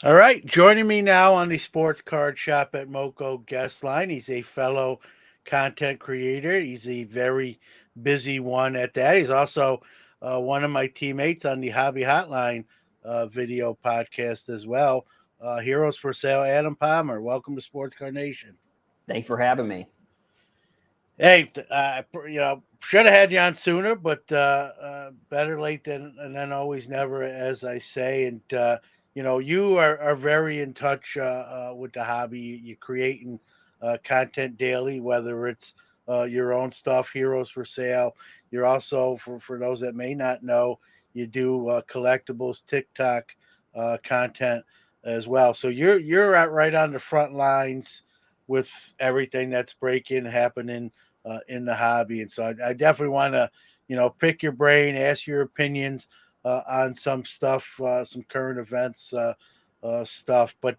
All right, joining me now on the Sports Card Shop at Moco guest line. He's a fellow content creator. He's a very busy one at that. He's also one of my teammates on the Hobby Hotline video podcast as well. Heroes for Sale, Adam Palmer. Welcome to Sports Card Nation. Thanks for having me. Hey, should have had you on sooner, but better late than always never, as I say. And you are very in touch with the hobby. You're creating content daily, whether it's your own stuff, Heroes for Sale. You're also, for those that may not know, you do collectibles, TikTok content as well. So you're out right on the front lines with everything that's breaking, happening in the hobby. And so I definitely want to, pick your brain, ask your opinions on some stuff, some current events stuff. But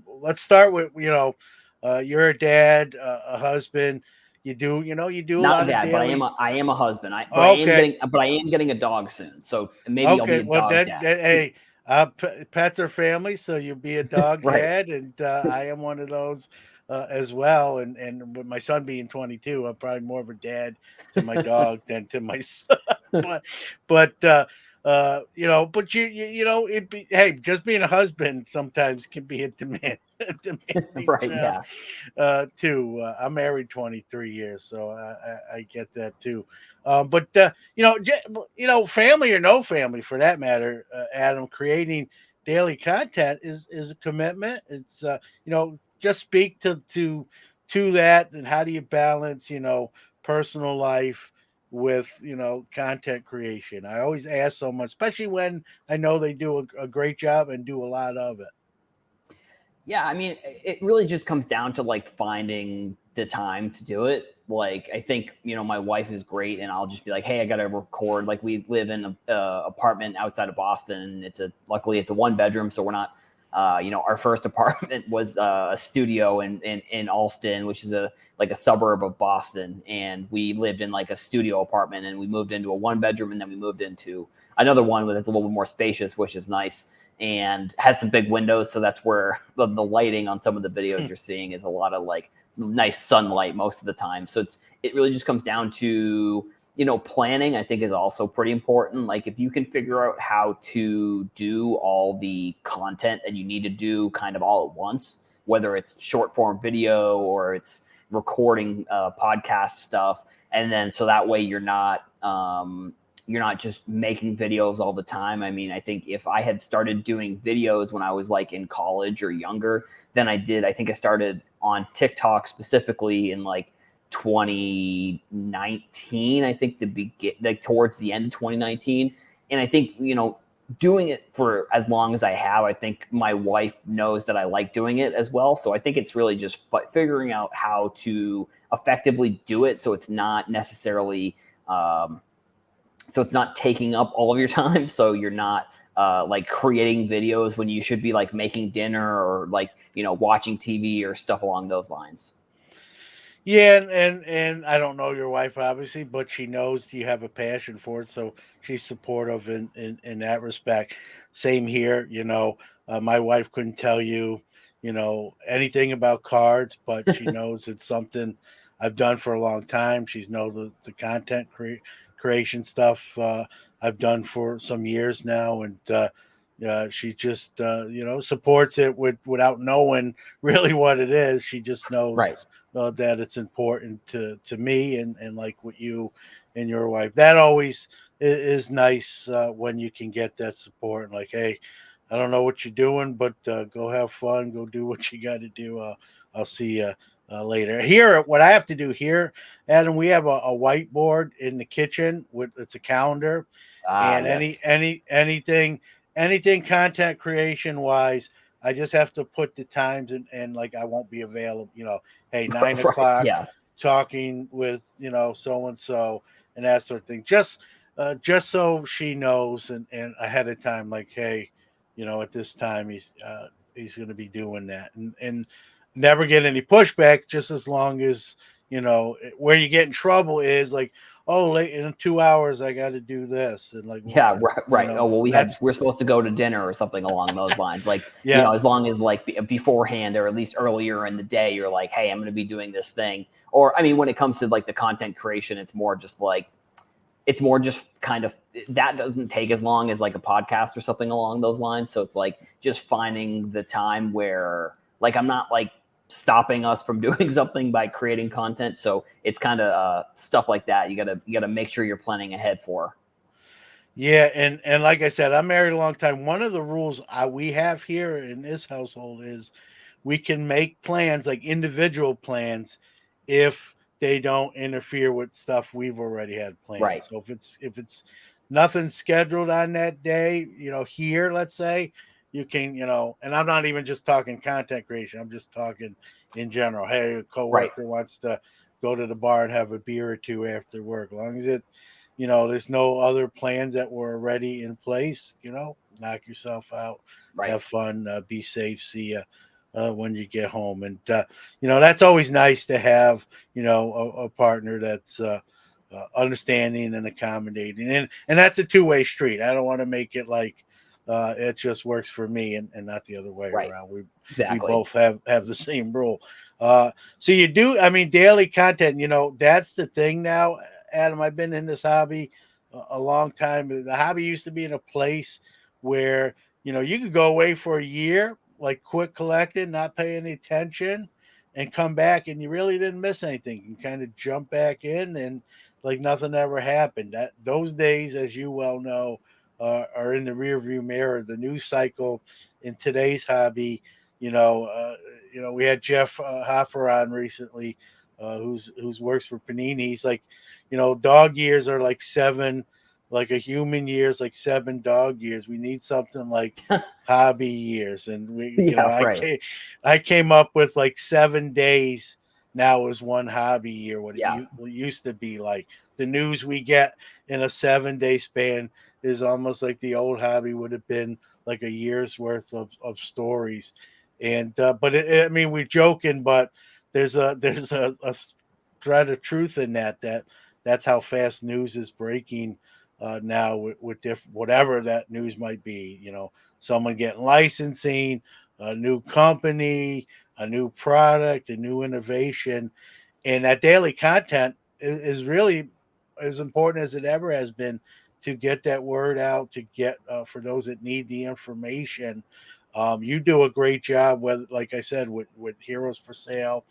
let's start with, you're a dad, a husband. You do a Not a lot of dad, but I am daily. a husband. Okay. I am getting a dog soon. So maybe I'll be Okay. a Well, dog dad. hey, pets are family, so you'll be a dog Right. dad, and I am one of those as well. And with my son being 22, I'm probably more of a dad to my dog than to my son. but but hey, just being a husband sometimes can be a demanding Right. job Yeah. too. I'm married 23 years, so I get that too. But family or no family for that matter, Adam, creating daily content is a commitment. It's just speak to that, and how do you balance personal life with content creation? I always ask someone, especially when I know they do a great job and do a lot of it. Yeah. I mean, it really just comes down to like finding the time to do it. Like, I think, my wife is great and I'll just be like, hey, I got to record. Like, we live in a apartment outside of Boston. Luckily it's a 1 bedroom. So we're not, our first apartment was a studio in Alston, which is like a suburb of Boston. And we lived in like a studio apartment, and we moved into a 1 bedroom, and then we moved into another one that's a little bit more spacious, which is nice and has some big windows. So that's where the lighting on some of the videos you're seeing is a lot of like nice sunlight most of the time. So it really just comes down to, planning, I think, is also pretty important. Like, if you can figure out how to do all the content that you need to do kind of all at once, whether it's short form video or it's recording podcast stuff, and then so that way you're not just making videos all the time. I mean, I think if I had started doing videos when I was like in college or younger than I did, I think I started on TikTok specifically in like 2019. I think like towards the end of 2019. And I think, doing it for as long as I have, I think my wife knows that I like doing it as well. So I think it's really just figuring out how to effectively do it so it's not necessarily so it's not taking up all of your time. So you're not like creating videos when you should be like making dinner or like, watching TV or stuff along those lines. Yeah, and I don't know your wife obviously, but she knows you have a passion for it, so she's supportive in that respect. Same here, my wife couldn't tell you, anything about cards, but she knows it's something I've done for a long time. She's know the content creation stuff I've done for some years now, and she just supports it without knowing really what it is. She just knows Right. that it's important to me, and like with you and your wife. That always is nice when you can get that support. And like, hey, I don't know what you're doing, but go have fun, go do what you got to do. I'll see you later. Here, what I have to do here, Adam, we have a whiteboard in the kitchen with it's a calendar, Ah, and yes. anything content creation wise, I just have to put the times, and like I won't be available. Hey, nine Right. o'clock, Yeah. talking with so and so, and that sort of thing. Just so she knows, and ahead of time, like, hey, at this time he's going to be doing that, and never get any pushback. Just as long as where you get in trouble is like, oh, late in 2 hours I got to do this, and like, Yeah, right. Oh, well, that's we're supposed to go to dinner or something along those lines. Like, yeah, as long as like beforehand or at least earlier in the day, you're like, hey, I'm going to be doing this thing. Or, I mean, when it comes to like the content creation, it's more just kind of that doesn't take as long as like a podcast or something along those lines. So it's like just finding the time where like I'm not like stopping us from doing something by creating content. So it's kind of stuff like that. You gotta make sure you're planning ahead for. yeah, and like I said, I'm married a long time. One of the rules we have here in this household is we can make plans, like individual plans, if they don't interfere with stuff we've already had planned. Right. So if it's nothing scheduled on that day, here, let's say, you can, and I'm not even just talking content creation. I'm just talking in general. Hey, a Right. coworker wants to go to the bar and have a beer or two after work. As long as there's no other plans that were already in place, knock yourself out, Right. have fun, be safe, see ya when you get home. And that's always nice to have, a partner that's understanding and accommodating, and that's a two-way street. I don't want to make it like it just works for me and not the other way Right. around. We Exactly. both have the same rule. So you do, I mean, daily content, that's the thing now, Adam. I've been in this hobby a long time. The hobby used to be in a place where you could go away for a year, like quit collecting, not pay any attention, and come back, and you really didn't miss anything. You can kind of jump back in, and like nothing ever happened. That those days, as you well know, are in the rearview mirror. The news cycle in today's hobby, you know, uh, we had Jeff Hoffer on recently, who's works for Panini. He's like, dog years are like seven, like a human years like seven dog years. We need something like hobby years, and Yeah. Right. I came up with like 7 days now is one hobby year. Yeah. What used to be like the news we get in a 7 day span is almost like the old hobby would have been like a year's worth of stories. And but I mean, we're joking, but there's a thread of truth in that's how fast news is breaking now with whatever that news might be. Someone getting licensing, a new company, a new product, a new innovation, and that daily content is really as important as it ever has been to get that word out, to get for those that need the information. You do a great job with, like I said, with Heroes for Sale,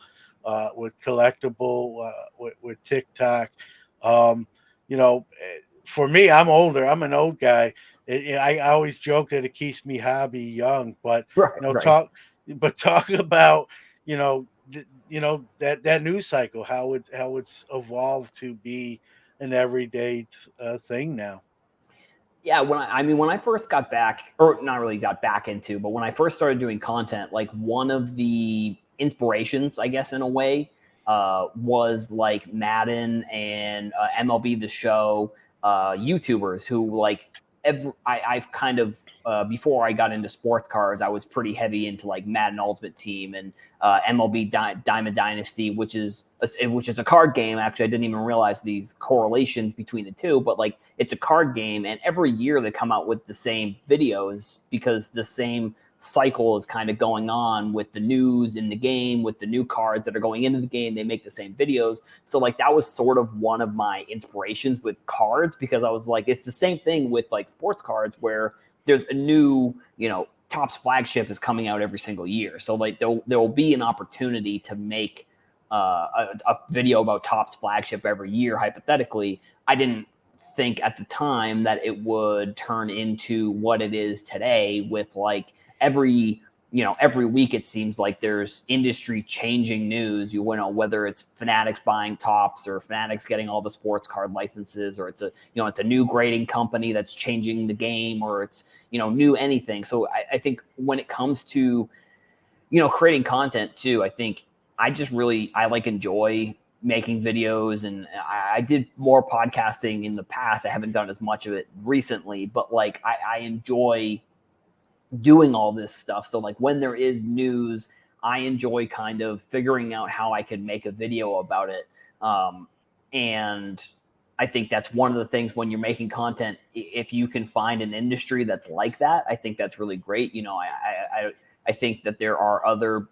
with collectible, with TikTok. um, for me, I'm older, I'm an old guy. I always joke that it keeps me hobby young, but Right. Right. talk talk about that news cycle, how it's evolved to be an everyday thing now. Yeah, I mean, when I first got back, or not really got back into, but when I first started doing content, like one of the inspirations, I guess, in a way, was like Madden and MLB The Show, YouTubers who like I've kind of before I got into sports cars, I was pretty heavy into like Madden Ultimate Team and MLB Diamond Dynasty, which is a card game. Actually, I didn't even realize these correlations between the two, but like it's a card game, and every year they come out with the same videos because the same cycle is kind of going on with the news in the game, with the new cards that are going into the game. They make the same videos. So like that was sort of one of my inspirations with cards, because I was like, it's the same thing with like sports cards where there's a new, Topps flagship is coming out every single year. So like there will be an opportunity to make a video about Topps flagship every year. Hypothetically, I didn't think at the time that it would turn into what it is today with like every week it seems like there's industry changing news. Whether it's Fanatics buying Tops or Fanatics getting all the sports card licenses, or it's a new grading company that's changing the game, or it's new anything. So I think when it comes to creating content too, I think I like enjoy making videos, and I did more podcasting in the past. I haven't done as much of it recently, but like I enjoy doing all this stuff. So like when there is news, I enjoy kind of figuring out how I could make a video about it. And I think that's one of the things when you're making content. If you can find an industry that's like that, I think that's really great. I think that there are other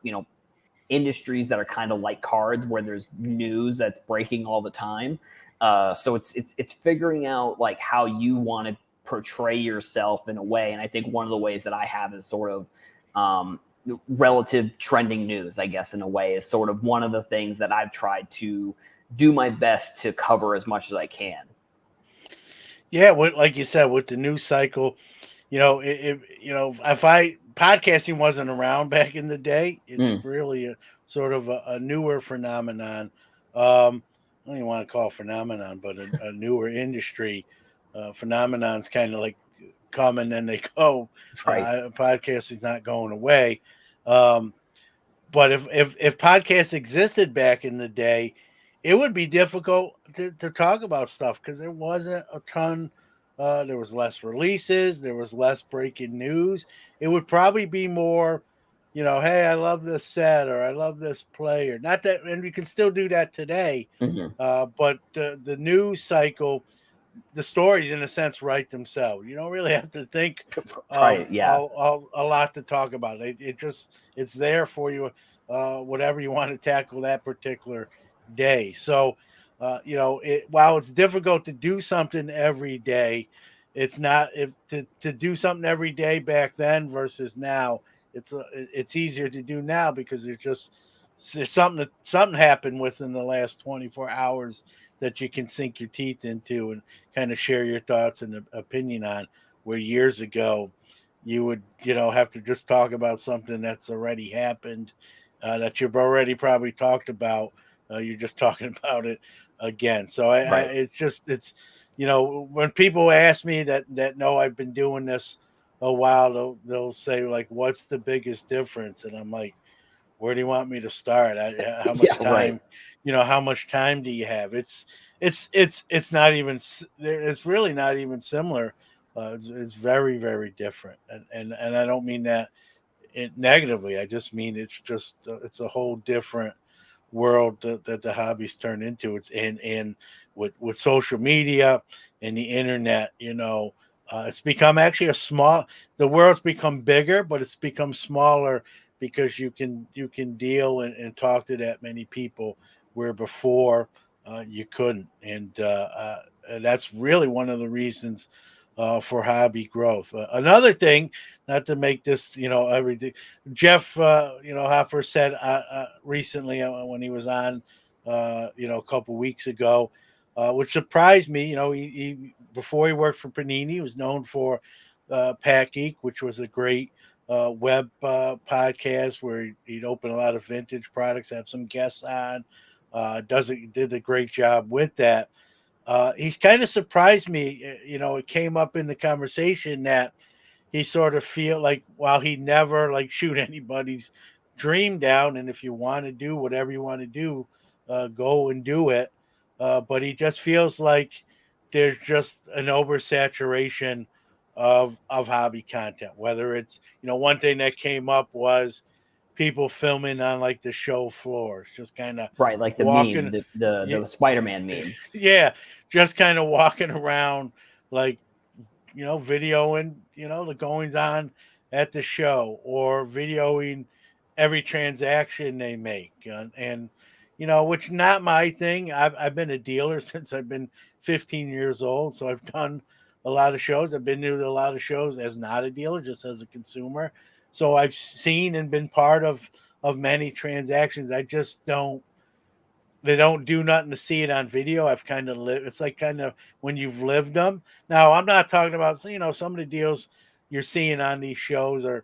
industries that are kind of like cards where there's news that's breaking all the time. So it's figuring out like how you want to portray yourself in a way. And I think one of the ways that I have is sort of relative trending news, I guess, in a way, is sort of one of the things that I've tried to do my best to cover as much as I can. Yeah, like you said, with the news cycle, if I podcasting wasn't around back in the day, it's Mm, really a sort of a newer phenomenon. I don't even want to call it phenomenon, but a newer industry. Phenomenon's kind of like come and then they go. right. Podcasting's not going away. Um, but if podcasts existed back in the day, it would be difficult to talk about stuff because there wasn't a ton. There was less releases. There was less breaking news. It would probably be more, hey, I love this set or I love this player. Not that, and we can still do that today. Hmm. But the news cycle, the stories in a sense write themselves. You don't really have to think of Right. Yeah. a lot to talk about. It just it's there for you, whatever you want to tackle that particular day. So, while it's difficult to do something every day, it's not if to do something every day back then versus now. It's easier to do now because there's something happened within the last 24 hours that you can sink your teeth into and kind of share your thoughts and opinion on, where years ago you would have to just talk about something that's already happened, that you've already probably talked about. You're just talking about it again. So Right. it's when people ask me that know I've been doing this a while, they'll say like, what's the biggest difference? And I'm like, where do you want me to start? How Yeah. much Right. time, how much time do you have? It's not even it's really not even similar. It's very, very different, and I don't mean that negatively. I just mean it's a whole different world that the hobbies turn into. It's in with social media and the internet. It's become actually a small. The world's become bigger, but it's become smaller because you can deal and talk to that many people where before you couldn't, and that's really one of the reasons for hobby growth. Another thing, not to make this everything. Jeff, Hopper said recently when he was on, a couple weeks ago, which surprised me. He before he worked for Panini, he was known for Pack Geek, which was a great web podcast where he'd open a lot of vintage products, have some guests on. Did a great job with that. He's kind of surprised me. It came up in the conversation that he sort of feel like while he never like shoot anybody's dream down, and if you want to do whatever you want to do, go and do it. But he just feels like there's just an oversaturation of hobby content. Whether it's one thing that came up was people filming on like the show floors, just kind of Right. Like the meme, walking. the Spider-Man meme. Yeah, just kind of walking around like videoing, the goings on at the show or videoing every transaction they make. Which not my thing. I've been a dealer since I've been 15 years old. So I've done a lot of shows. I've been to a lot of shows as not a dealer, just as a consumer. So I've seen and been part of many transactions. I just don't they don't do nothing to see it on video. I've kind of lived. It's like kind of when you've lived them. Now, I'm not talking about some of the deals you're seeing on these shows are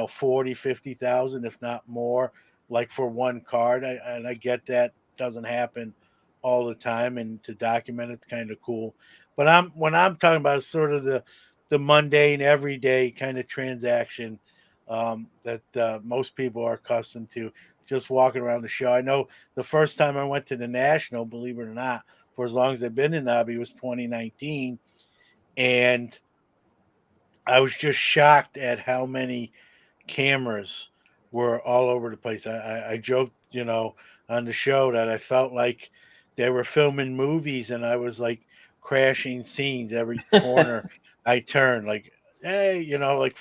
40, 50,000, if not more, like for one card. And I get that doesn't happen all the time, and to document it's kind of cool. But when I'm talking about sort of the mundane, everyday kind of transaction that most people are accustomed to, just walking around the show. I know the first time I went to the National, believe it or not, for as long as I've been in the hobby, was 2019, and I was just shocked at how many cameras were all over the place. I joked, on the show that I felt like they were filming movies, and I was like crashing scenes every corner I turn. Like, hey, like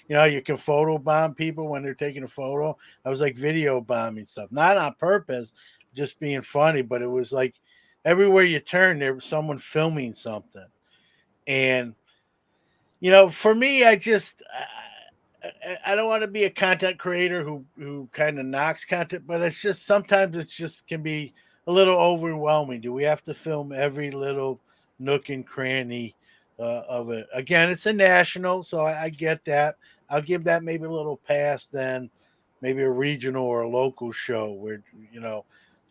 you can photo bomb people when they're taking a photo. I was like video bombing stuff, not on purpose, just being funny. But it was like everywhere you turn, there was someone filming something, and for me, I don't want to be a content creator who kind of knocks content, but it's just sometimes it's just can be a little overwhelming. Do we have to film every little nook and cranny of it? Again, it's a national, so I get that. I'll give that maybe a little pass than maybe a regional or a local show where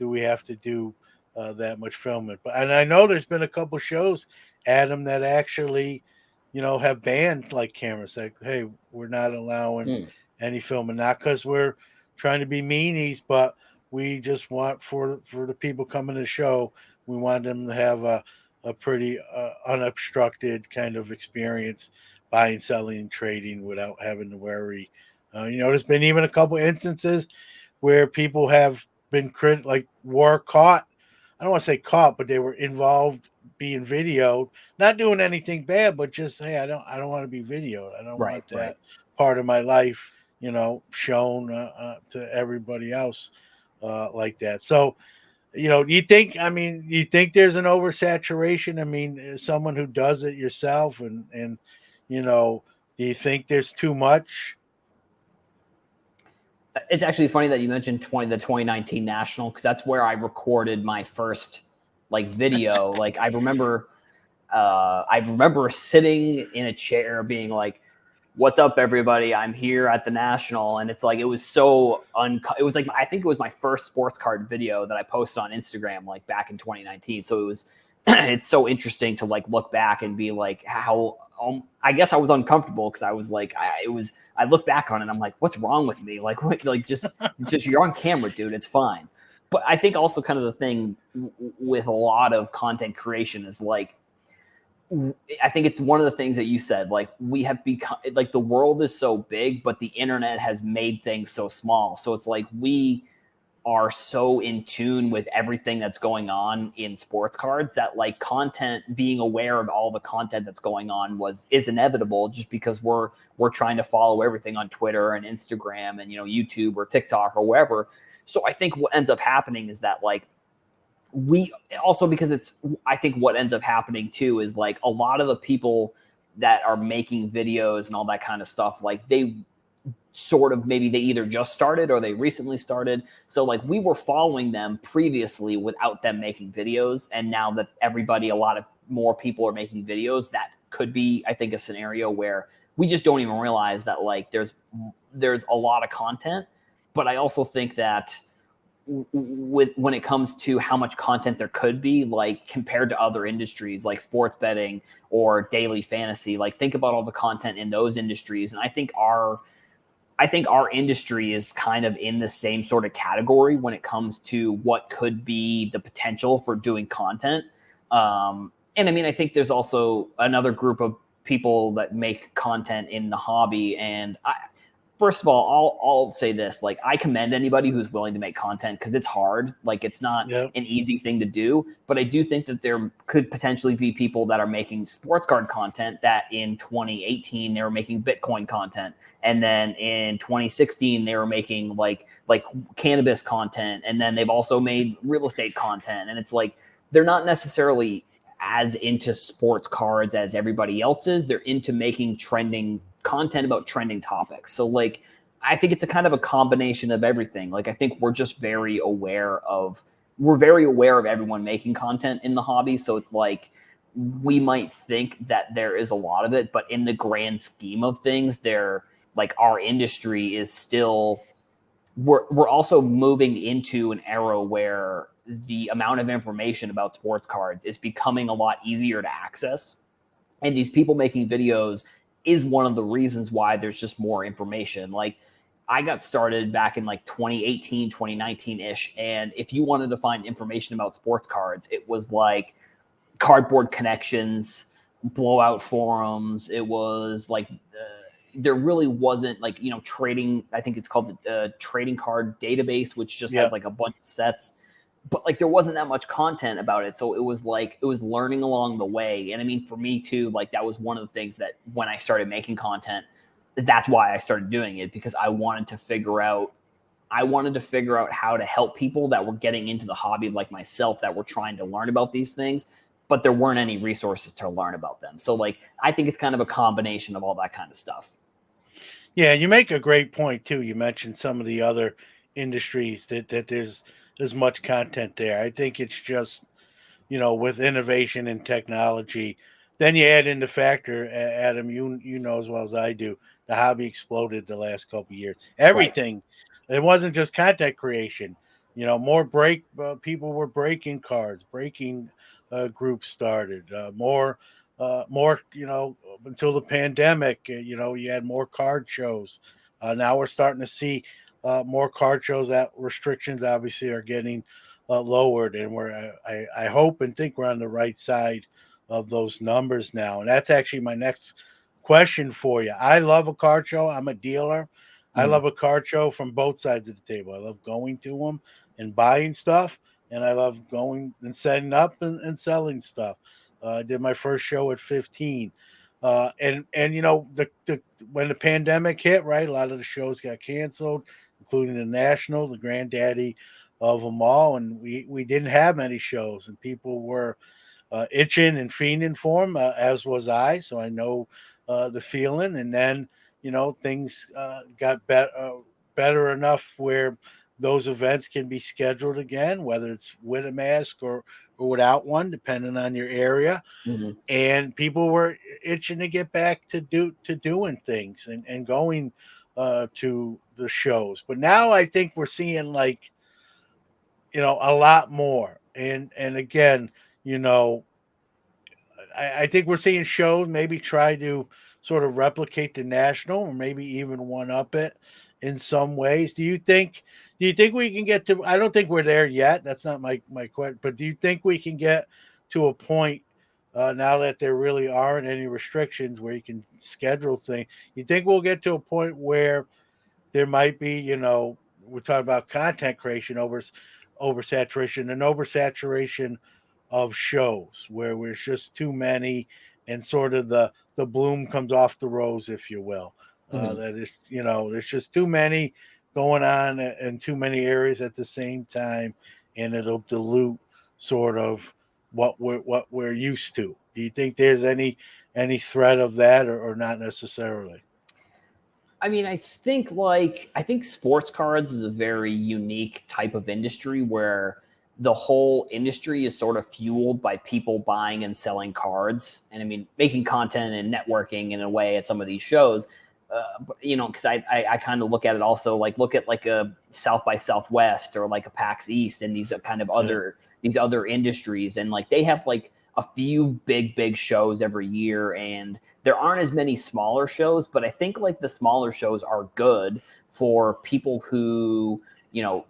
do we have to do that much filming? But and I know there's been a couple shows, Adam, that actually have banned like cameras. Like, hey, we're not allowing Mm. any filming, not because we're trying to be meanies, but we just want for the people coming to the show, we want them to have a pretty unobstructed kind of experience buying, selling, and trading without having to worry. There's been even a couple instances where people have been like were caught. I don't want to say caught, but they were involved being videoed, not doing anything bad, but just hey, I don't want to be videoed. I don't Right, want right. that part of my life, shown to everybody else like that. So, do you think? I mean, you think there's an oversaturation? I mean, as someone who does it yourself, and you know, do you think there's too much? It's actually funny that you mentioned the 2019 national, because that's where I recorded my first like video. Like I remember sitting in a chair being like, "What's up, everybody? I'm here at the National," and it's like it was so it was like I think it was my first sports card video that I posted on Instagram like back in 2019. So it was it's so interesting to like look back and be like how I guess I was uncomfortable because I was like I look back on it and I'm like, what's wrong with me? Like what, like just you're on camera, dude. It's fine. But I think also kind of the thing with a lot of content creation is like I think it's one of the things that you said. Like we have become like the world is so big, but the internet has made things so small. So it's like we are so in tune with everything that's going on in sports cards that like content, being aware of all the content that's going on is inevitable, just because we're trying to follow everything on Twitter and Instagram and YouTube or TikTok or wherever. So I think what ends up happening is that like we also, because it's I think what ends up happening too is like a lot of the people that are making videos and all that kind of stuff, like they sort of maybe they either just started or they recently started. So like we were following them previously without them making videos, and now that a lot of more people are making videos, that could be, I think, a scenario where we just don't even realize that like there's a lot of content. But I also think that when it comes to how much content there could be, like compared to other industries like sports betting or daily fantasy, like think about all the content in those industries. And I think our industry is kind of in the same sort of category when it comes to what could be the potential for doing content. And I mean, I think there's also another group of people that make content in the hobby. And first of all, I'll say this: like, I commend anybody who's willing to make content, because it's hard. Like, it's not Yeah, an easy thing to do. But I do think that there could potentially be people that are making sports card content that in 2018 they were making Bitcoin content, and then in 2016 they were making like cannabis content, and then they've also made real estate content. And it's like they're not necessarily as into sports cards as everybody else is. They're into making trending content about trending topics. So like I think it's a kind of a combination of everything. Like I think we're very aware of everyone making content in the hobby. So it's like we might think that there is a lot of it, but in the grand scheme of things, our industry is still we're also moving into an era where the amount of information about sports cards is becoming a lot easier to access. And these people making videos is one of the reasons why there's just more information. Like I got started back in like 2018, 2019-ish. And if you wanted to find information about sports cards, it was like cardboard connections, blowout forums. It was like there really wasn't like trading. I think it's called the trading card database, which just yeah. has like a bunch of sets. but like there wasn't that much content about it. So it was learning along the way. And I mean, for me too, like that was one of the things that when I started making content, that's why I started doing it, because I wanted to figure out how to help people that were getting into the hobby like myself, that were trying to learn about these things, but there weren't any resources to learn about them. So like I think it's kind of a combination of all that kind of stuff. Yeah, you make a great point too. You mentioned some of the other industries that there's as much content there. I think it's just, with innovation and technology, then you add in the factor, Adam, you know as well as I do, the hobby exploded the last couple of years. Right. Everything, it wasn't just content creation. More people were breaking cards, breaking groups started. More. Until the pandemic, you had more card shows. Now we're starting to see more card shows. That restrictions obviously are getting lowered, and I hope and think we're on the right side of those numbers now. And that's actually my next question for you. I love a card show. I'm a dealer. I Mhm. love a card show from both sides of the table. I love going to them and buying stuff, and I love going and setting up and selling stuff. I did my first show at 15. And the when the pandemic hit, right, a lot of the shows got canceled, including the National, the granddaddy of them all, and we didn't have many shows, and people were itching and fiending for them, as was I. So I know the feeling. And then things got better enough where those events can be scheduled again, whether it's with a mask or without one, depending on your area. Mhm. And people were itching to get back to doing things and going to the shows. But now I think we're seeing, like, a lot more. And again, you know, I think we're seeing shows maybe try to sort of replicate the national, or maybe even one up it in some ways. Do you think we can get to, I don't think we're there yet. That's not my question, but do you think we can get to a point, now that there really aren't any restrictions, where you can schedule things? You think we'll get to a point where there might be, we're talking about content creation, oversaturation, and oversaturation of shows where there's just too many, and sort of the bloom comes off the rose, if you will. Mhm. That is, there's just too many going on in too many areas at the same time, and it'll dilute sort of what we're used to. Do you think there's any threat of that, or not necessarily? I mean, I think sports cards is a very unique type of industry where the whole industry is sort of fueled by people buying and selling cards, and I mean, making content and networking in a way at some of these shows. Because I kind of look at it also, like look at like a South by Southwest or like a PAX East and these kind of Yeah. other industries, and like they have like a few big shows every year, and there aren't as many smaller shows, but I think like the smaller shows are good for people who,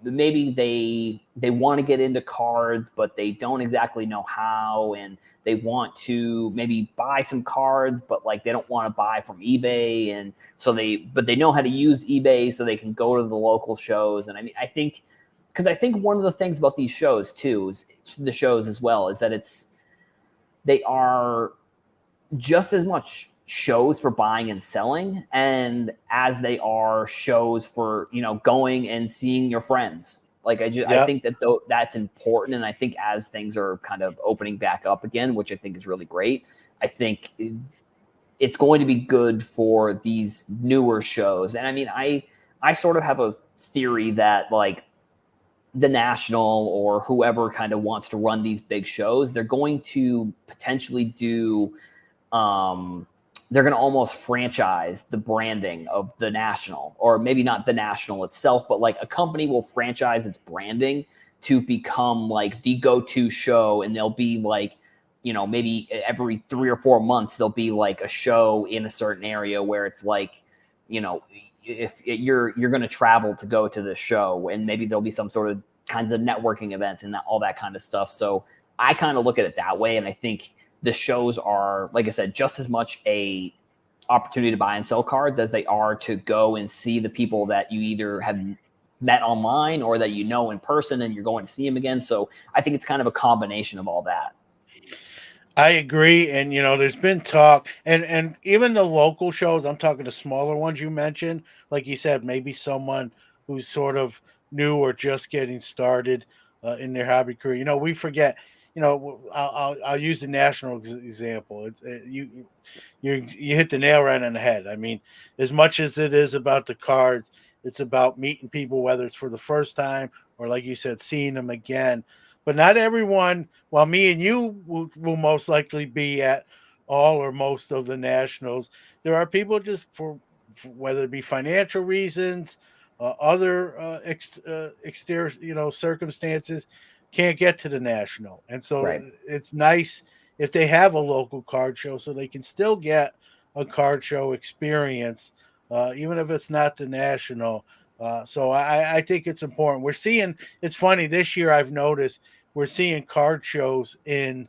maybe they want to get into cards, but they don't exactly know how, and they want to maybe buy some cards, but like they don't want to buy from eBay, and so they know how to use eBay, so they can go to the local shows. And I mean, I think because I think one of the things about these shows too is the shows as well is that they are just as much shows for buying and selling, and as they are shows for going and seeing your friends. Like I Yeah. think that that's important, and I think as things are kind of opening back up again, which I think is really great, I think it's going to be good for these newer shows. And I mean, I sort of have a theory that like the national or whoever kind of wants to run these big shows, they're going to potentially do they're going to almost franchise the branding of the national, or maybe not the national itself, but like a company will franchise its branding to become like the go-to show. And they'll be like, maybe every 3 or 4 months, there'll be like a show in a certain area where it's like, you know, if you're going to travel to go to the show, and maybe there'll be some sort of kinds of networking events and all that kind of stuff. So I kind of look at it that way. And I think the shows are, like I said, just as much a opportunity to buy and sell cards as they are to go and see the people that you either have met online or that you know in person and you're going to see them again. So I think it's kind of a combination of all that. I agree, and there's been talk, and even the local shows. I'm talking the smaller ones you mentioned, like you said, maybe someone who's sort of new or just getting started in their hobby career. We forget. I'll use the national example. You hit the nail right on the head. I mean, as much as it is about the cards, it's about meeting people, whether it's for the first time or, like you said, seeing them again. But not everyone. While me and you will most likely be at all or most of the nationals, there are people just for whether it be financial reasons, other exterior circumstances, can't get to the national, and so Right. it's nice if they have a local card show so they can still get a card show experience, even if it's not the national. So I think it's important. We're seeing, it's funny this year, I've noticed we're seeing card shows in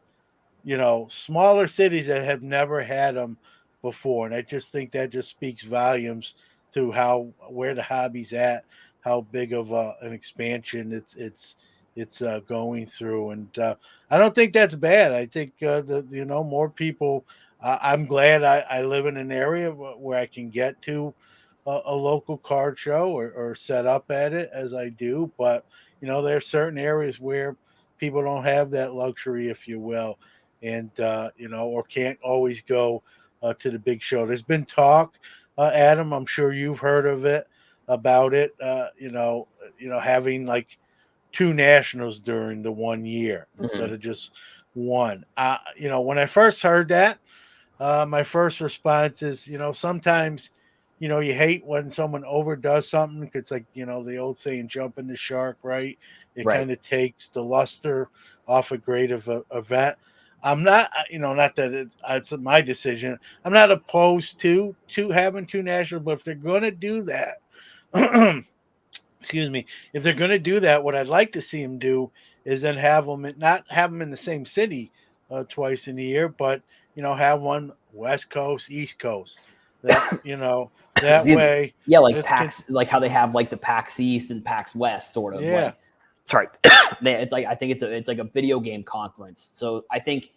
smaller cities that have never had them before. And I just think that just speaks volumes to how where the hobby's at, how big of an expansion it's going through. And I don't think that's bad. I think that more people. I'm glad I live in an area where I can get to a local card show or set up at it as I do. But there are certain areas where people don't have that luxury, if you will, and or can't always go to the big show. There's been talk, Adam. I'm sure you've heard of it about it. Having like two nationals during the one year instead Mhm. of just one. When I first heard that, my first response is, sometimes, you hate when someone overdoes something. It's like, the old saying, jumping the shark, right? It Right. kind of takes the luster off a great event. I'm not, not that it's my decision. I'm not opposed to having two nationals, but if they're going to do that, excuse me, if they're going to do that, what I'd like to see them do is then have them not have them in the same city twice in a year, but have one West Coast, East Coast. That that Excuse me. way Yeah, like it's can PAX, like how they have like the PAX East and PAX West, sort of yeah. like. Sorry, it's like I think it's like a video game conference. So I think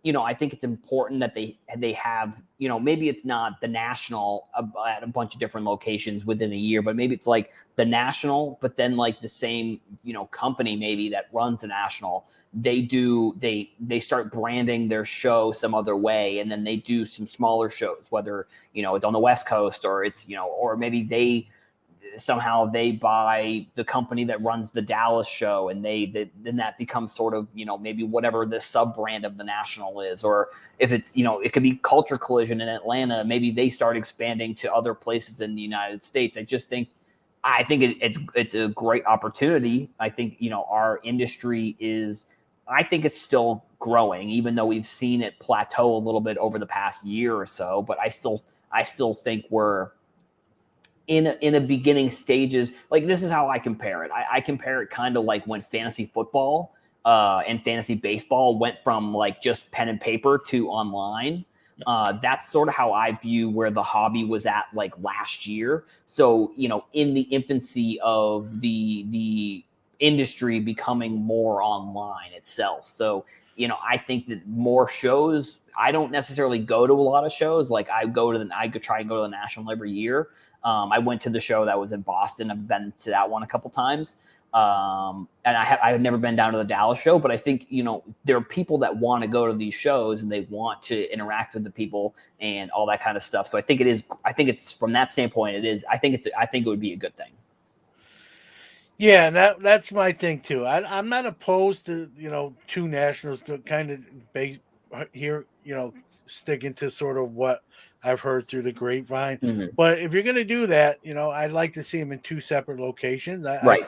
it's important that they have, maybe it's not the national at a bunch of different locations within a year, but maybe it's like the national, but then like the same, company maybe that runs the national, they start branding their show some other way, and then they do some smaller shows, whether it's on the West Coast or it's or maybe they somehow they buy the company that runs the Dallas show, and then that becomes sort of maybe whatever the sub brand of the national is. Or if it's it could be Culture Collision in Atlanta, maybe they start expanding to other places in the United States. I think it's a great opportunity. I think our industry is, I think it's still growing, even though we've seen it plateau a little bit over the past year or so. But I still think we're in a beginning stages. Like, this is how I compare it. I compare it kind of like when fantasy football and fantasy baseball went from like just pen and paper to online. That's sort of how I view where the hobby was at like last year. So in the infancy of the industry becoming more online itself. So I think that more shows. I don't necessarily go to a lot of shows. Like, I could try and go to the national every year. I went to the show that was in Boston. I've been to that one a couple times. And I have never been down to the Dallas show, but I think, there are people that want to go to these shows and they want to interact with the people and all that kind of stuff. So I think it's from that standpoint, I think it would be a good thing. Yeah, and that's my thing too. I'm not opposed to two nationals kind of base here, sticking to sort of what I've heard through the grapevine. Mm-hmm. But if you're going to do that, I'd like to see them in two separate locations. Right.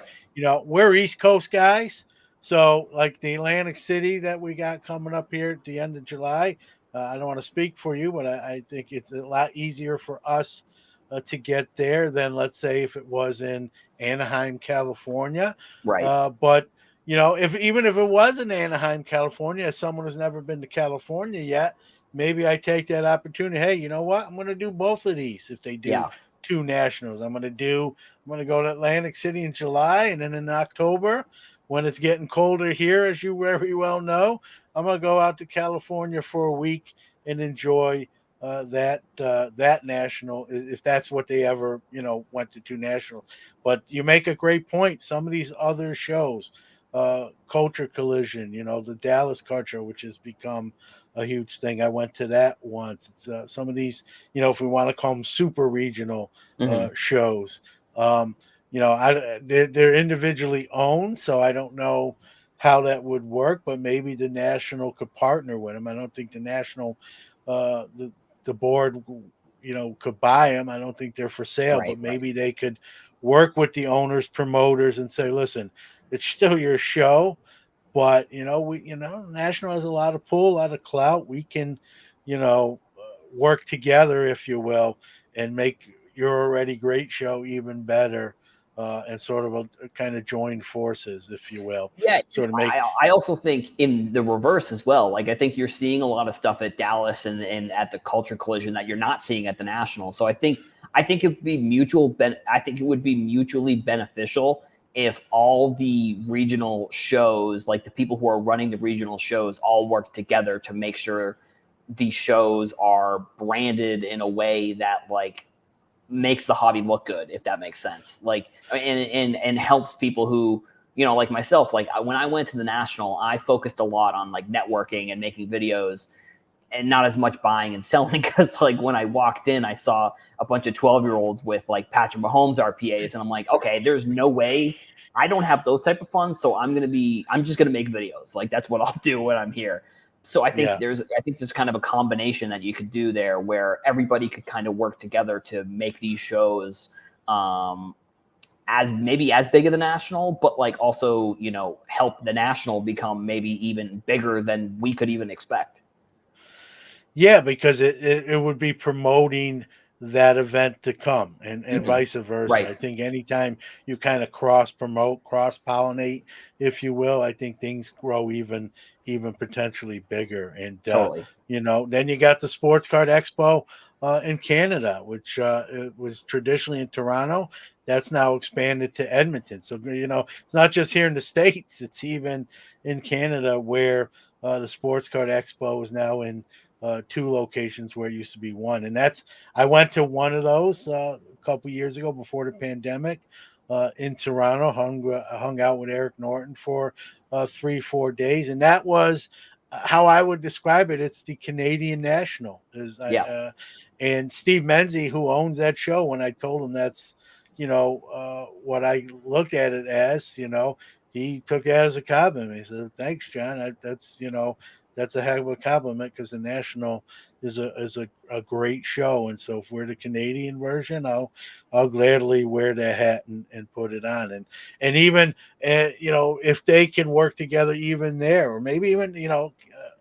We're East Coast guys, so like the Atlantic City that we got coming up here at the end of July. I don't want to speak for you, but I think it's a lot easier for us to get there than, let's say, if it was in Anaheim, California. Right. But if even if it was in Anaheim, California, as someone who's never been to California yet, maybe I take that opportunity. Hey, you know what? I'm going to do both of these if they do Yeah. 2 nationals. I'm gonna go to Atlantic City in July, and then in October, when it's getting colder here, as you very well know, I'm gonna go out to California for a week and enjoy that national, if that's what they ever went to 2 nationals. But you make a great point. Some of these other shows, Culture Collision, the Dallas Card Show, which has become a huge thing. I went to that once. It's some of these, if we want to call them super regional Hmm. shows. Um, they're individually owned, so I don't know how that would work, but maybe the national could partner with them. I don't think the national, the board, could buy them. I don't think they're for sale, Right, but right. maybe they could work with the owners, promoters, and say, listen, it's still your show, but national has a lot of pull, a lot of clout. We can, work together, if you will, and make your already great show even better, and sort of a kind of join forces, if you will, Yeah, and sort of make. I also think in the reverse as well. Like I think you're seeing a lot of stuff at Dallas and at the Culture Collision that you're not seeing at the National. So I think it would be I think it would be mutually beneficial if all the regional shows, like the people who are running the regional shows, all work together to make sure these shows are branded in a way that like makes the hobby look good, if that makes sense. Like and helps people who like myself. Like when I went to the national, I focused a lot on like networking and making videos, and not as much buying and selling because like when I walked in, I saw a bunch of 12-year-olds with like Patrick Mahomes RPAs, and I'm like, okay, there's no way I don't have those type of funds, so I'm just gonna make videos. Like that's what I'll do when I'm here. So Yeah. I think there's kind of a combination that you could do there where everybody could kind of work together to make these shows as maybe as big of the national, but like also help the national become maybe even bigger than we could even expect. Yeah, because it would be promoting that event to come, and Mhm. vice versa. Right. I think anytime you kind of cross promote, cross pollinate, if you will, I think things grow even potentially bigger. And Totally. then you got the Sports Card Expo in Canada, which it was traditionally in Toronto. That's now expanded to Edmonton. So it's not just here in the states; it's even in Canada, where the Sports Card Expo is now in two locations where it used to be one. And I went to one of those a couple years ago before the pandemic in Toronto. Hung out with Eric Norton for 3-4 days, and that was how I would describe it. It's the Canadian National Yeah. and Steve Menzie, who owns that show. When I told him that's what I looked at it as, he took that as a compliment. He said, "Thanks, John. That's a heck of a compliment because the national is a great show, and so if we're the Canadian version, I'll gladly wear that hat and put it on, and even if they can work together even there, or maybe even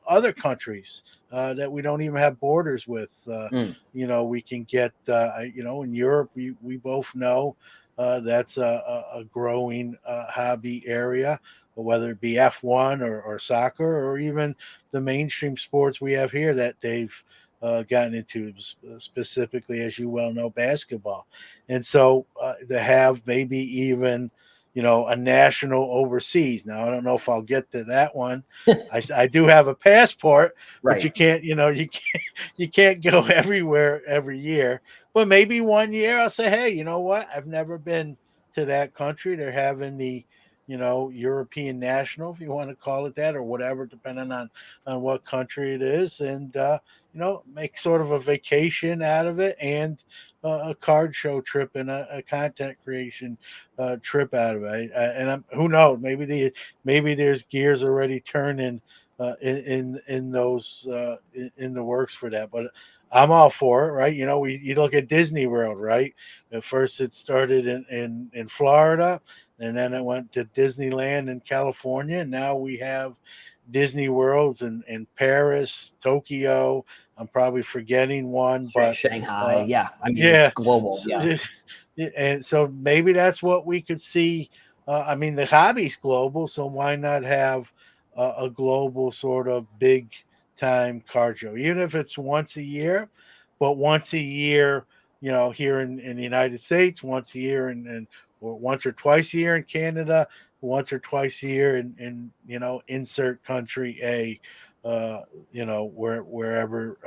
other countries that we don't even have borders with, Mm. we can get in Europe. We both know that's a growing hobby area, whether it be F1 or soccer, or even the mainstream sports we have here that they've gotten into, specifically, as you well know, basketball. And so to have maybe even, a national overseas. Now, I don't know if I'll get to that one. I do have a passport, but Right. you can't go everywhere every year. But maybe one year I'll say, hey, you know what? I've never been to that country. They're having the European national, if you want to call it that, or whatever, depending on what country it is, and make sort of a vacation out of it, and a card show trip, and a content creation trip out of it. And who knows? Maybe there's gears already turning in those in the works for that, but. I'm all for it, right? You look at Disney World, right? At first, it started in Florida, and then it went to Disneyland in California. And now we have Disney Worlds in Paris, Tokyo. I'm probably forgetting one, but Shanghai. uh, Yeah. I mean, it's yeah. global. So, Yeah. and so maybe that's what we could see. I mean, the hobby's global, so why not have a global sort of big time card show, even if it's once a year, but once a year, here in the United States, once a year, or once or twice a year in Canada, once or twice a year in insert country A, wherever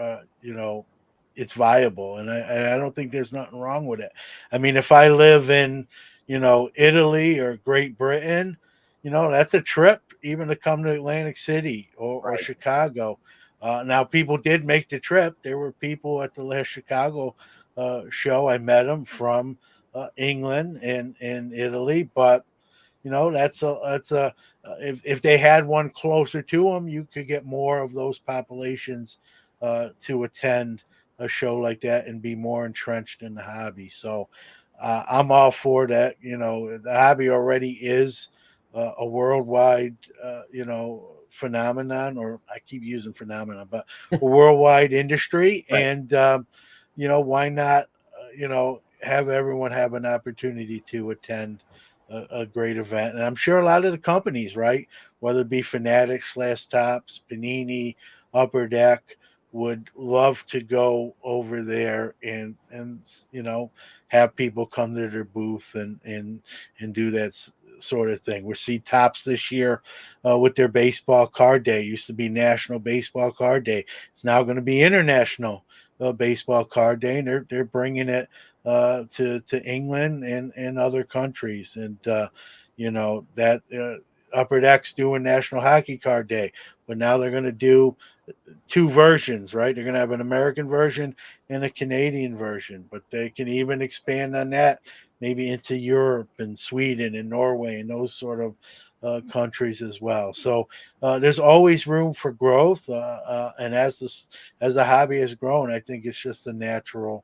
it's viable, and I don't think there's nothing wrong with it. I mean, if I live in Italy or Great Britain, that's a trip even to come to Atlantic City or Right. Chicago. Now, people did make the trip. There were people at the last Chicago show. I met them from England and Italy, but that's a if they had one closer to them, you could get more of those populations to attend a show like that and be more entrenched in the hobby. So I'm all for that. The hobby already is a worldwide, phenomenon, or I keep using phenomenon, but a worldwide industry. Right. And, why not, have everyone have an opportunity to attend a great event. And I'm sure a lot of the companies, right, whether it be Fanatics, Last Tops, Panini, Upper Deck, would love to go over there and have people come to their booth and do that sort of thing. We see Tops this year with their baseball card day. It used to be National Baseball Card Day. It's now going to be International Baseball Card Day, and they're bringing it to England and other countries, and that Upper Deck's doing National Hockey Card Day, but now they're going to do two versions, right? They're going to have an American version and a Canadian version, but they can even expand on that, maybe into Europe and Sweden and Norway and those sort of countries as well. So there's always room for growth, and as the hobby has grown, I think it's just a natural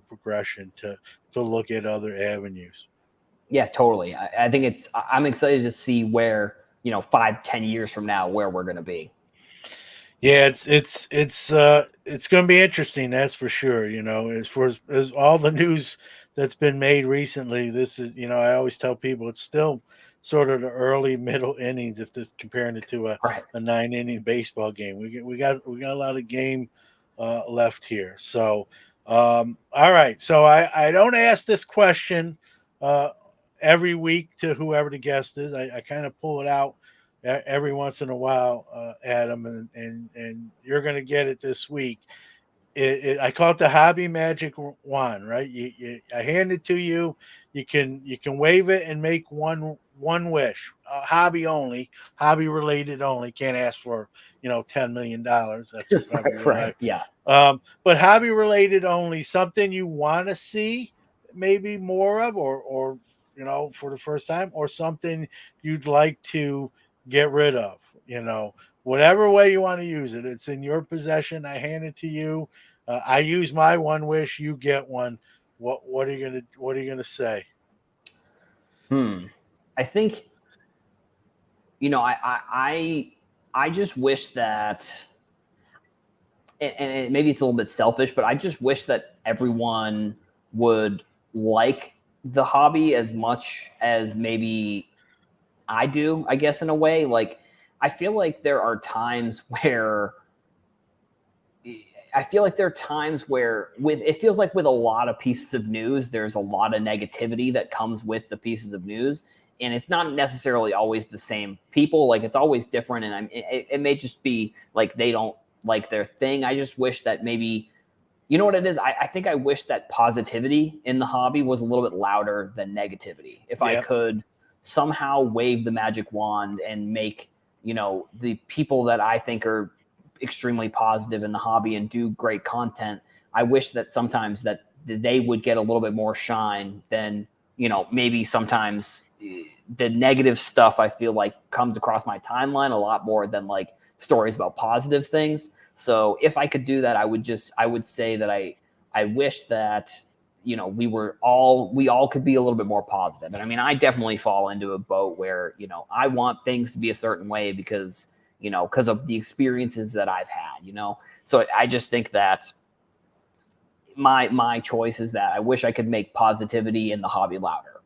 progression to look at other avenues. Yeah, totally. I think I'm excited to see where, 5, 10 years from now, where we're going to be. Yeah, it's going to be interesting, that's for sure. As far as all the news that's been made recently, this is, I always tell people it's still sort of the early middle innings if this comparing it to Right. a 9 inning baseball game. We got a lot of game left here. So all right. So I don't ask this question uh every week to whoever the guest is. I kind of pull it out every once in a while, Adam, and you're going to get it this week. I call it the hobby magic wand, right? I hand it to you. You can wave it and make one wish. Hobby only, hobby related only. Can't ask for $10 million. That's probably Right. what Right. I. Yeah. But hobby related only. Something you want to see maybe more of, or for the first time, or something you'd like to get rid of. Whatever way you want to use it, it's in your possession. I hand it to you. I use my one wish. You get one. What are you gonna say? Hmm. I think, I just wish that, and maybe it's a little bit selfish, but I just wish that everyone would like the hobby as much as maybe I do, I guess, in a way. Like, I feel like there are times where with it feels like with a lot of pieces of news, there's a lot of negativity that comes with the pieces of news, and it's not necessarily always the same people. Like, it's always different, and it may just be like they don't like their thing. I just wish that maybe, you know what it is. I think I wish that positivity in the hobby was a little bit louder than negativity. If I Yep. could somehow wave the magic wand and make, the people that I think are extremely positive in the hobby and do great content, I wish that sometimes that they would get a little bit more shine than, maybe sometimes the negative stuff I feel like comes across my timeline a lot more than like stories about positive things. So if I could do that, I would say that I wish that, we all could be a little bit more positive. And I mean, I definitely fall into a boat where, I want things to be a certain way because of the experiences that I've had. So I just think that my choice is that I wish I could make positivity in the hobby louder.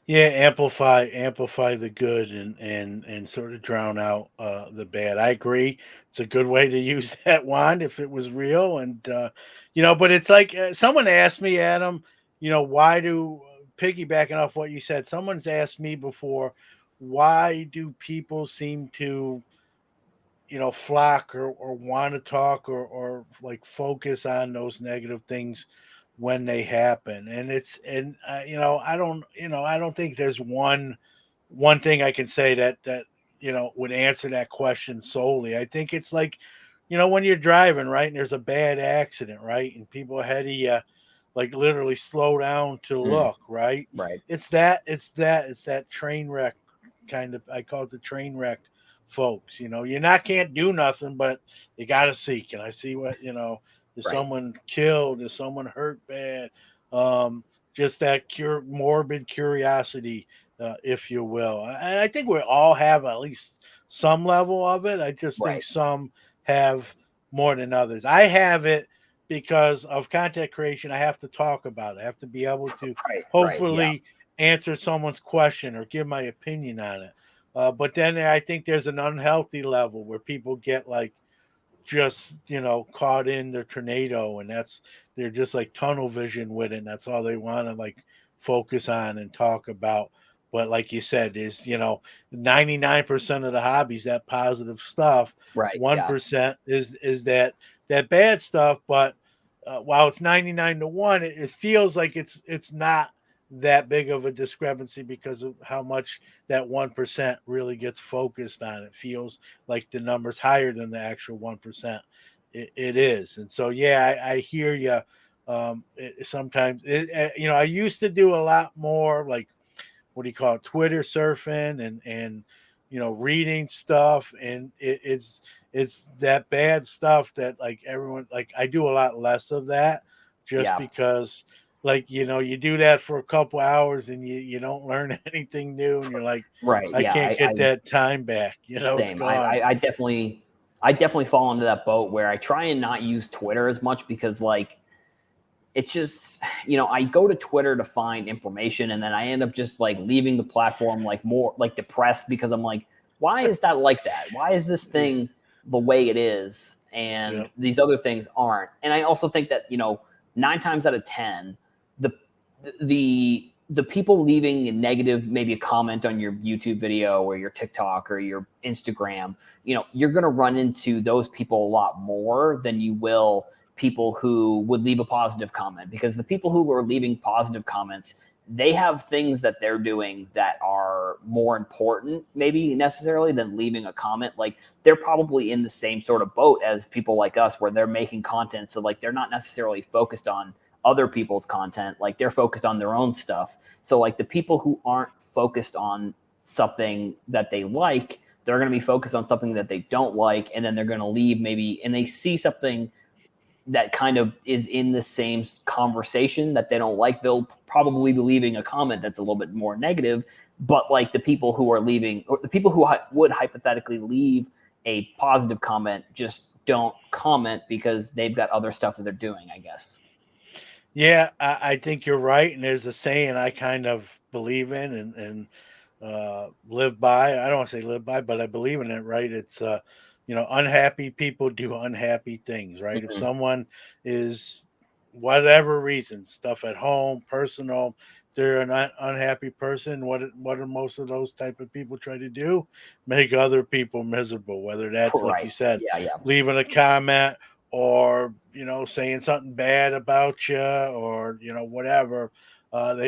Yeah, amplify the good and sort of drown out the bad. I agree. It's a good way to use that wand if it was real, and but it's like someone asked me, Adam. Why do piggybacking off what you said? Someone's asked me before, why do people seem to flock or want to talk or like focus on those negative things when they happen, and I don't think there's one thing I can say that would answer that question solely. I think it's like when you're driving, right, and there's a bad accident, right, and people ahead of you like literally slow down to Mm, look, right. right, It's that train wreck kind of. I call it the train wreck folks. You're not can't do nothing, but you got to see. Can I see what Is right, someone killed? Is someone hurt bad? Um, just that morbid curiosity, if you will. And I think we all have at least some level of it. I just think right, some have more than others. I have it because of content creation. I have to talk about it. I have to be able to right, right. Yeah, hopefully answer someone's question or give my opinion on it. But then I think there's an unhealthy level where people get like just caught in the tornado, and they're just like tunnel vision with it, and that's all they want to like focus on and talk about. But like you said, is 99% of the hobbies that positive stuff. right. Yeah, 1% is that bad stuff. But while it's 99 to 1, it feels like it's not that big of a discrepancy because of how much that 1% really gets focused on. It feels like the number's higher than the actual 1%. It is. And so, yeah, I hear you. Sometimes, I used to do a lot more like, what do you call it, Twitter surfing and reading stuff, and it's that bad stuff that like everyone, like I do a lot less of that just yeah, because like you do that for a couple hours and you don't learn anything new, and you're like, right. I Yeah, can't get that time back. It's same. gone. I definitely fall into that boat where I try and not use Twitter as much because like it's just I go to Twitter to find information and then I end up just like leaving the platform like more like depressed because I'm like, why is that like that? Why is this Yeah, thing the way it is yeah, and these other things aren't? And I also think that 9 times out of 10, the the people leaving a negative, maybe a comment on your YouTube video or your TikTok or your Instagram, you're going to run into those people a lot more than you will people who would leave a positive comment, because the people who are leaving positive comments, they have things that they're doing that are more important maybe necessarily than leaving a comment. Like they're probably in the same sort of boat as people like us where they're making content, so like they're not necessarily focused on other people's content, like they're focused on their own stuff. So like the people who aren't focused on something that they like, they're going to be focused on something that they don't like, and then they're going to leave maybe, and they see something that kind of is in the same conversation that they don't like, they'll probably be leaving a comment that's a little bit more negative. But like the people who are leaving, or the people who would hypothetically leave a positive comment, just don't comment because they've got other stuff that they're doing, I guess. yeah. I think you're right, and there's a saying I kind of believe in and live by. I don't want to say live by, but I believe in it, right? It's unhappy people do unhappy things, right? If Mhm. someone is, whatever reasons, stuff at home, personal, they're an unhappy person, what are most of those type of people try to do? Make other people miserable, whether that's like Right. you said, Yeah. Yeah. leaving a comment, or saying something bad about you, or whatever.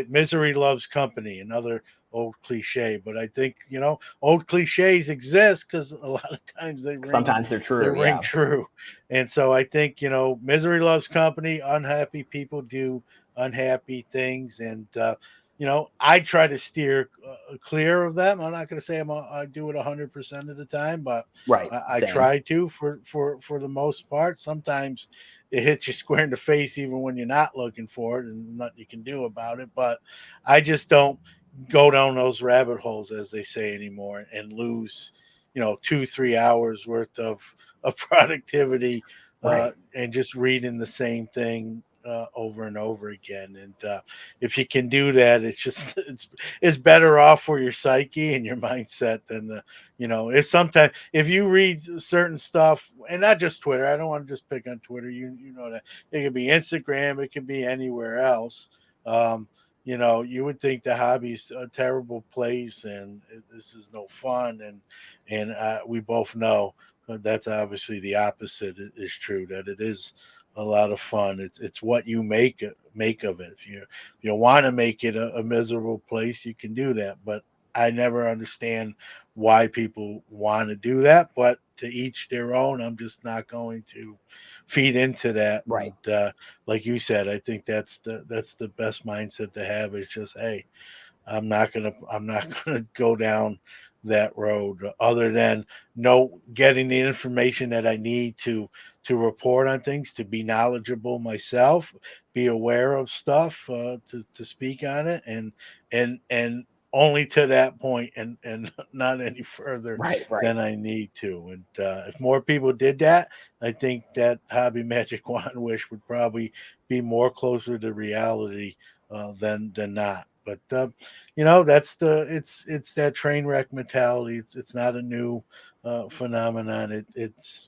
Misery loves company, another old cliche, but I think old cliches exist because a lot of times they ring Sometimes they're they true. ring Yeah. true. And so I think misery loves company. Unhappy people do unhappy things, and I try to steer clear of them. I'm not going to say I do it 100% of the time, but Right. I Same. try to for the most part. Sometimes it hits you square in the face even when you're not looking for it, and nothing you can do about it. But I just don't go down those rabbit holes, as they say, anymore, and lose 2-3 hours worth of productivity Right. and just reading the same thing over and over again. And if you can do that, it's just it's better off for your psyche and your mindset than the it's sometimes if you read certain stuff, and not just Twitter. I don't want to just pick on Twitter. You know that it could be Instagram, it could be anywhere else. Um, you would think the hobby's a terrible place and this is no fun, and we both know that's obviously the opposite is true. That it is a lot of fun. It's what you make of it. If you want to make it a miserable place, you can do that. But I never understand why people want to do that. But to each their own. I'm just not going to feed into that. Right. And like you said, I think that's the best mindset to have. Is just hey, I'm not gonna go down that road other than getting the information that I need to report on things, to be knowledgeable myself, be aware of stuff, to speak on it, and only to that point, and not any further Right. Right. than I need to. And if more people did that, I think that hobby magic wand wish would probably be more closer to reality than not. But that's it's that train wreck mentality. It's not a new phenomenon. It's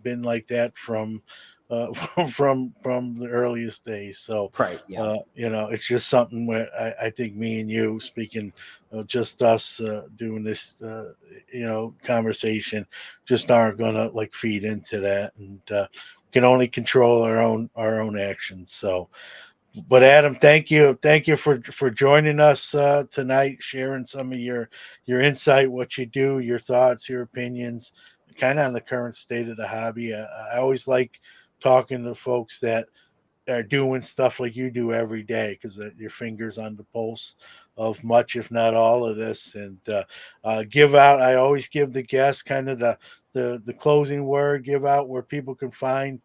been like that from uh, from the earliest days. So Right. Yeah. it's just something where I think me and you speaking, just us doing this conversation, just aren't gonna like feed into that, and can only control our own actions. So but Adam, thank you for joining us tonight, sharing some of your insight, what you do, your thoughts, your opinions, kind of on the current state of the hobby. I always like talking to folks that are doing stuff like you do every day because your fingers on the pulse of much, if not all, of this. And give out. I always give the guests kind of the closing word. Give out where people can find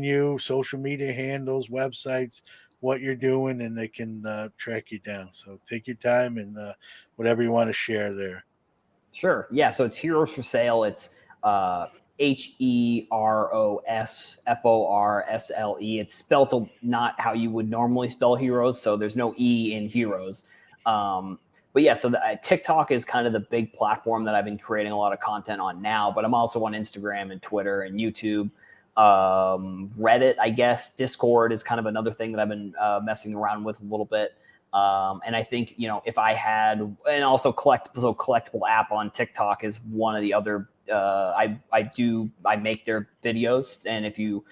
you, social media handles, websites, what you're doing, and they can track you down. So take your time and whatever you want to share there. Sure. Yeah. So it's Heroes for Sale. It's HerosForsle. It's spelled not how you would normally spell heroes. So there's no E in heroes. But yeah, so TikTok is kind of the big platform that I've been creating a lot of content on now. But I'm also on Instagram and Twitter and YouTube. Reddit, I guess. Discord is kind of another thing that I've been messing around with a little bit. And I think, if I had, and also collectible app on TikTok is one of the other, I make their videos. And if you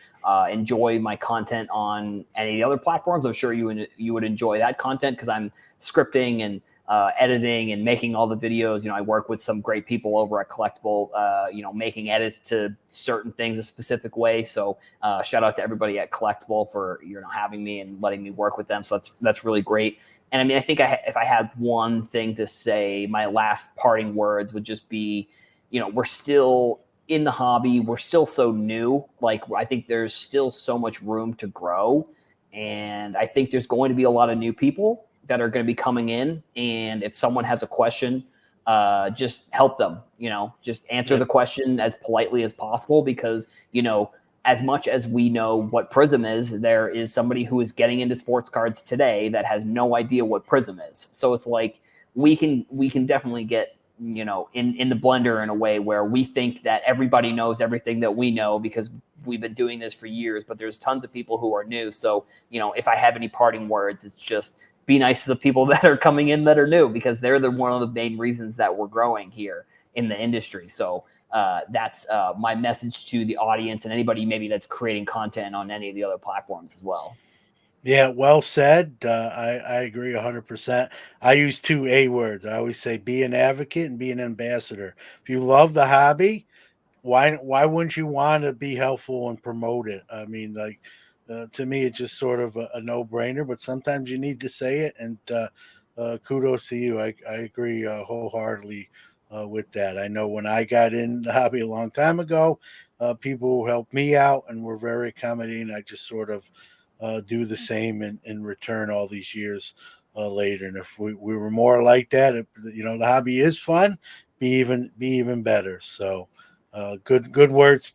enjoy my content on any of the other platforms, I'm sure you would enjoy that content because I'm scripting and editing and making all the videos. I work with some great people over at Collectible, making edits to certain things a specific way. So shout out to everybody at Collectible for having me and letting me work with them. So that's really great. And I mean, I think if I had one thing to say, my last parting words would just be, we're still in the hobby. We're still so new. Like, I think there's still so much room to grow. And I think there's going to be a lot of new people that are going to be coming in. And if someone has a question, just help them, just answer the question as politely as possible, because, as much as we know what Prism is, there is somebody who is getting into sports cards today that has no idea what Prism is. So it's like, we can definitely get, in the blender in a way where we think that everybody knows everything that we know because we've been doing this for years, but there's tons of people who are new. So, if I have any parting words, it's just be nice to the people that are coming in that are new, because they're one of the main reasons that we're growing here in the industry. So that's my message to the audience and anybody maybe that's creating content on any of the other platforms as well. Yeah, well said. I agree 100%. I use two A words. I always say be an advocate and be an ambassador. If you love the hobby, why wouldn't you want to be helpful and promote it? I mean, like to me, it's just sort of a no brainer. But sometimes you need to say it, and kudos to you. I agree wholeheartedly with that. I know when I got in the hobby a long time ago, people helped me out and were very accommodating. I just sort of do the same in return all these years later. And if we were more like that, the hobby is fun, be even better. So good words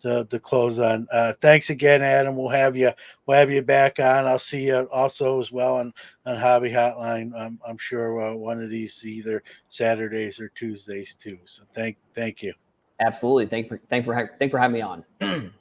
to close on. Thanks again, Adam. We'll have you back on. I'll see you also as well on Hobby Hotline. I'm sure one of these either Saturdays or Tuesdays too. So thank you. Absolutely. Thank for having me on.